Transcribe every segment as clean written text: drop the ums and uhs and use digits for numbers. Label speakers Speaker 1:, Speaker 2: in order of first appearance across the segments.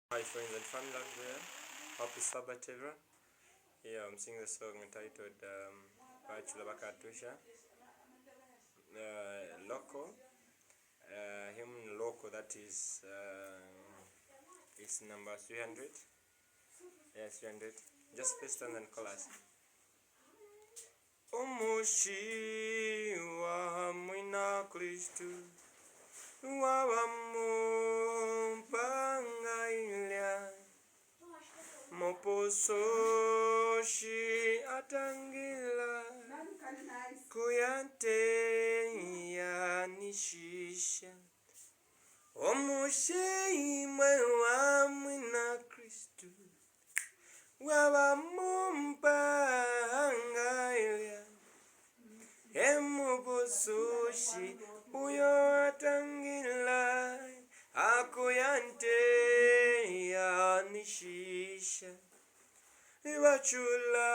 Speaker 1: Hi friends and family out there, happy Sabbath everyone. Yeah, I'm singing the song entitled Bachula Bakatusha. Local, hymn local, that is it's number 300. Yes, 300. Just first and then chorus. Umushi wa mwina Kristu wa wamumpanga ilya mopososhi atangila kuyante yanishisha omusheimwe wa mwina Kristu waba mumpanga ilya emupososhi uyo atangila akuyante yanishisha Bachula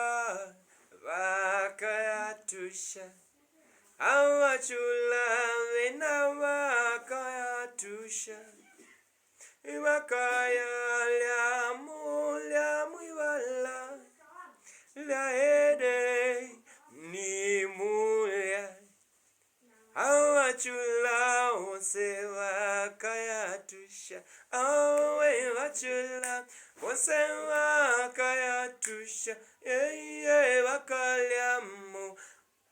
Speaker 1: bakayatusha abachula bena bakayatusha bakaya mulya mwibala laede ni mulya abachula ose bakayatusha awe bachula ose bakayatusha bakalya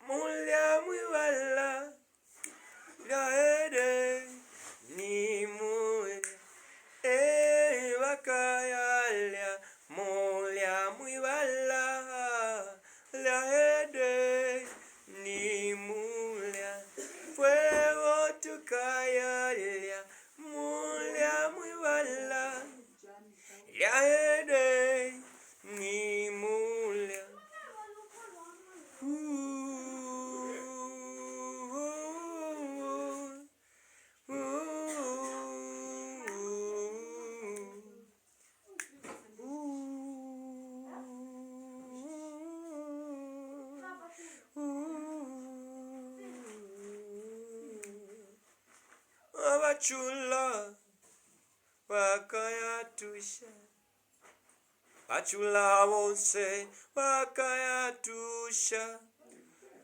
Speaker 1: mulya mwibala laede ni mulya bakayalya mulya mwibala laede ni mulya fuego tukayalya mulya mwibala laede ni mulya Bachula bakayatusha bachula bose bakayatusha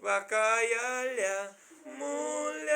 Speaker 1: bakayalya mulya